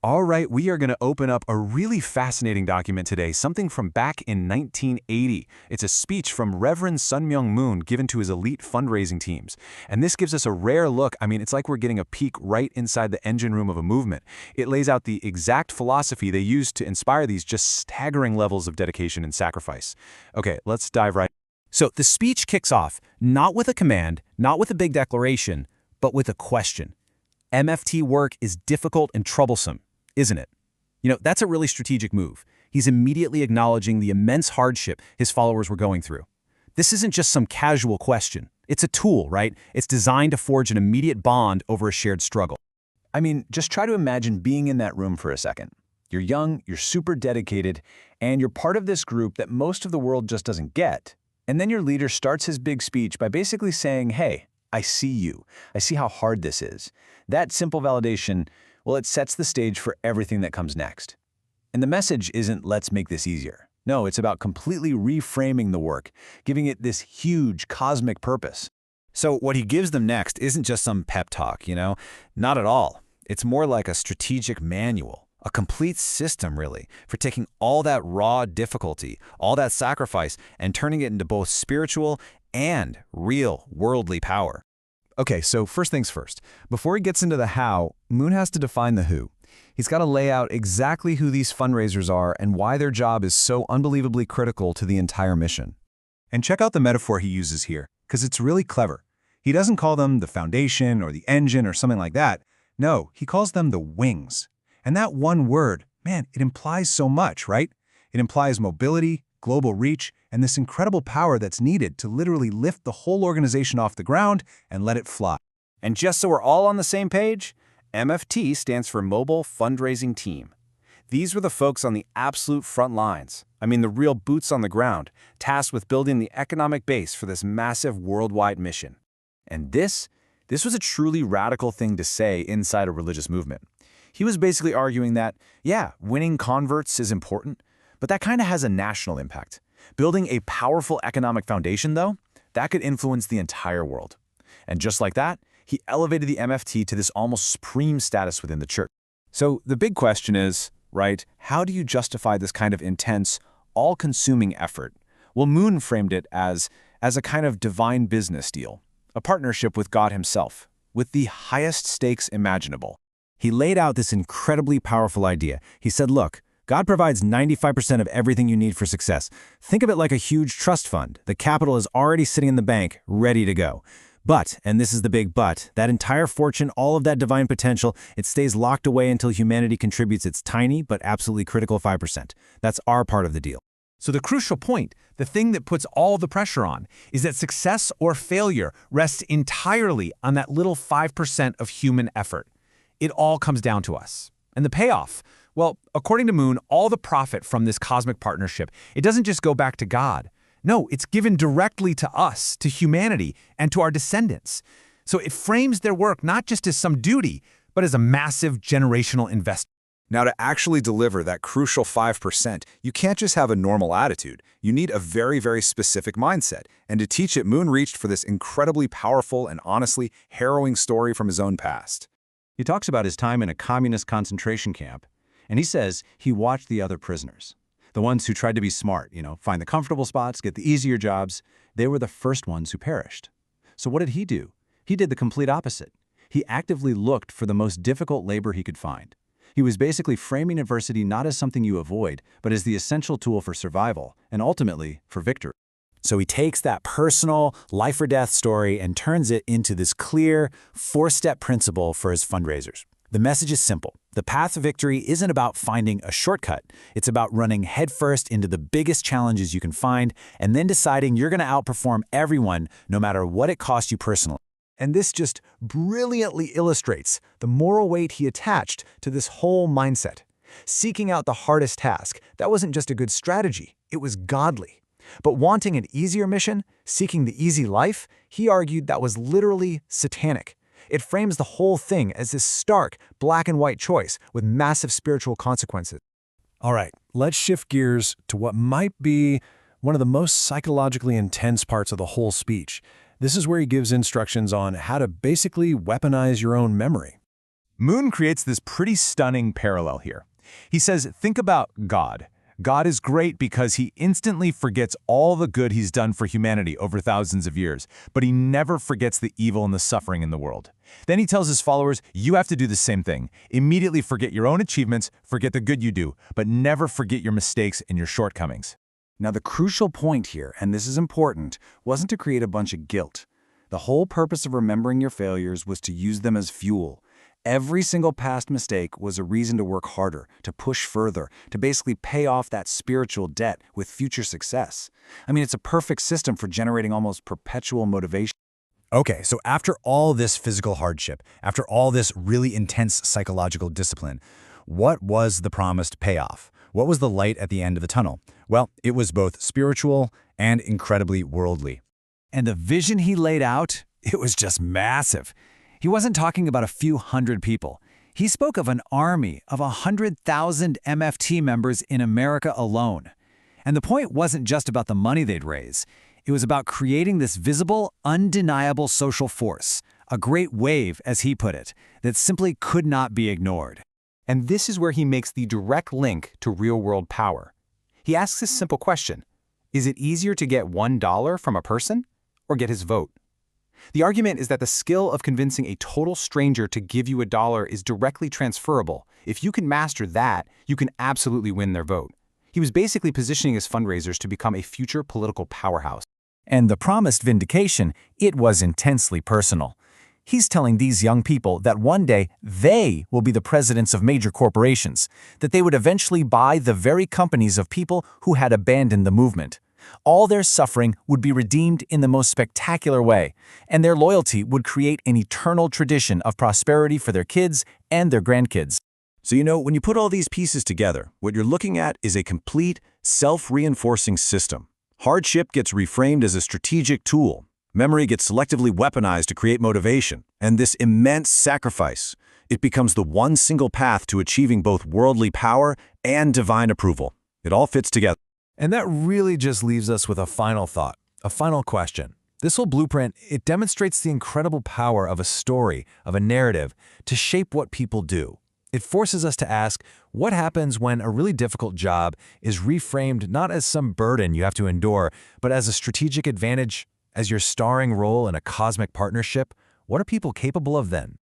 All right, we are going to open up a really fascinating document today, something from back in 1980. It's a speech from Reverend Sun Myung Moon given to his elite fundraising teams. And this gives us a rare look. I mean, it's like we're getting a peek right inside the engine room of a movement. It lays out the exact philosophy they used to inspire these just staggering levels of dedication and sacrifice. Okay, let's dive right in. So the speech kicks off not with a command, not with a big declaration, but with a question. MFT work is difficult and troublesome, isn't it? That's a really strategic move. He's immediately acknowledging the immense hardship his followers were going through. This isn't just some casual question. It's a tool, right? It's designed to forge an immediate bond over a shared struggle. I mean, just try to imagine being in that room for a second. You're young, you're super dedicated, and you're part of this group that most of the world just doesn't get. And then your leader starts his big speech by basically saying, hey, I see you. I see how hard this is. That simple validation, well, it sets the stage for everything that comes next. And the message isn't, let's make this easier. No, it's about completely reframing the work, giving it this huge cosmic purpose. So what he gives them next isn't just some pep talk, Not at all. It's more like a strategic manual, a complete system, really, for taking all that raw difficulty, all that sacrifice, and turning it into both spiritual and real worldly power. Okay, so first things first. Before he gets into the how, Moon has to define the who. He's got to lay out exactly who these fundraisers are and why their job is so unbelievably critical to the entire mission. And check out the metaphor he uses here, because it's really clever. He doesn't call them the foundation or the engine or something like that. No, he calls them the wings. And that one word, man, it implies so much, right? It implies mobility, global reach, and this incredible power that's needed to literally lift the whole organization off the ground and let it fly. And just so we're all on the same page, MFT stands for Mobile Fundraising Team. These were the folks on the absolute front lines. I mean, the real boots on the ground, tasked with building the economic base for this massive worldwide mission. And this was a truly radical thing to say inside a religious movement. He was basically arguing that, yeah, winning converts is important, but that kind of has a national impact. Building a powerful economic foundation, though, that could influence the entire world. And just like that, he elevated the MFT to this almost supreme status within the church. So the big question is, right, how do you justify this kind of intense, all-consuming effort? Well, Moon framed it as a kind of divine business deal, a partnership with God himself, with the highest stakes imaginable. He laid out this incredibly powerful idea. He said, look, God provides 95% of everything you need for success. Think of it like a huge trust fund. The capital is already sitting in the bank, ready to go. But, and this is the big but, that entire fortune, all of that divine potential, it stays locked away until humanity contributes its tiny but absolutely critical 5%. That's our part of the deal. So the crucial point, the thing that puts all the pressure on, is that success or failure rests entirely on that little 5% of human effort. It all comes down to us. And the payoff? Well, according to Moon, all the profit from this cosmic partnership, it doesn't just go back to God. No, it's given directly to us, to humanity, and to our descendants. So it frames their work not just as some duty, but as a massive generational investment. Now, to actually deliver that crucial 5%, you can't just have a normal attitude. You need a very, very specific mindset. And to teach it, Moon reached for this incredibly powerful and honestly harrowing story from his own past. He talks about his time in a communist concentration camp, and he says he watched the other prisoners. The ones who tried to be smart, find the comfortable spots, get the easier jobs, they were the first ones who perished. So what did he do? He did the complete opposite. He actively looked for the most difficult labor he could find. He was basically framing adversity not as something you avoid, but as the essential tool for survival, and ultimately, for victory. So he takes that personal life or death story and turns it into this clear, 4-step principle for his fundraisers. The message is simple. The path to victory isn't about finding a shortcut. It's about running headfirst into the biggest challenges you can find and then deciding you're going to outperform everyone no matter what it costs you personally. And this just brilliantly illustrates the moral weight he attached to this whole mindset. Seeking out the hardest task, that wasn't just a good strategy, it was godly. But wanting an easier mission, seeking the easy life, he argued that was literally satanic. It frames the whole thing as this stark, black and white choice with massive spiritual consequences. All right, let's shift gears to what might be one of the most psychologically intense parts of the whole speech. This is where he gives instructions on how to basically weaponize your own memory. Moon creates this pretty stunning parallel here. He says, think about God. God is great because he instantly forgets all the good he's done for humanity over thousands of years, but he never forgets the evil and the suffering in the world. Then he tells his followers, you have to do the same thing. Immediately forget your own achievements, forget the good you do, but never forget your mistakes and your shortcomings. Now, the crucial point here, and this is important, wasn't to create a bunch of guilt. The whole purpose of remembering your failures was to use them as fuel. Every single past mistake was a reason to work harder, to push further, to basically pay off that spiritual debt with future success. I mean, it's a perfect system for generating almost perpetual motivation. Okay, so after all this physical hardship, after all this really intense psychological discipline, what was the promised payoff? What was the light at the end of the tunnel? Well, it was both spiritual and incredibly worldly. And the vision he laid out, it was just massive. He wasn't talking about a few hundred people. He spoke of an army of 100,000 MFT members in America alone. And the point wasn't just about the money they'd raise. It was about creating this visible, undeniable social force, a great wave, as he put it, that simply could not be ignored. And this is where he makes the direct link to real-world power. He asks this simple question: is it easier to get $1 from a person or get his vote? The argument is that the skill of convincing a total stranger to give you $1 is directly transferable. If you can master that, you can absolutely win their vote. He was basically positioning his fundraisers to become a future political powerhouse. And the promised vindication, it was intensely personal. He's telling these young people that one day they will be the presidents of major corporations, that they would eventually buy the very companies of people who had abandoned the movement. All their suffering would be redeemed in the most spectacular way, and their loyalty would create an eternal tradition of prosperity for their kids and their grandkids. So when you put all these pieces together, what you're looking at is a complete, self-reinforcing system. Hardship gets reframed as a strategic tool. Memory gets selectively weaponized to create motivation. And this immense sacrifice, it becomes the one single path to achieving both worldly power and divine approval. It all fits together. And that really just leaves us with a final thought, a final question. This whole blueprint, it demonstrates the incredible power of a story, of a narrative, to shape what people do. It forces us to ask, what happens when a really difficult job is reframed not as some burden you have to endure, but as a strategic advantage, as your starring role in a cosmic partnership? What are people capable of then?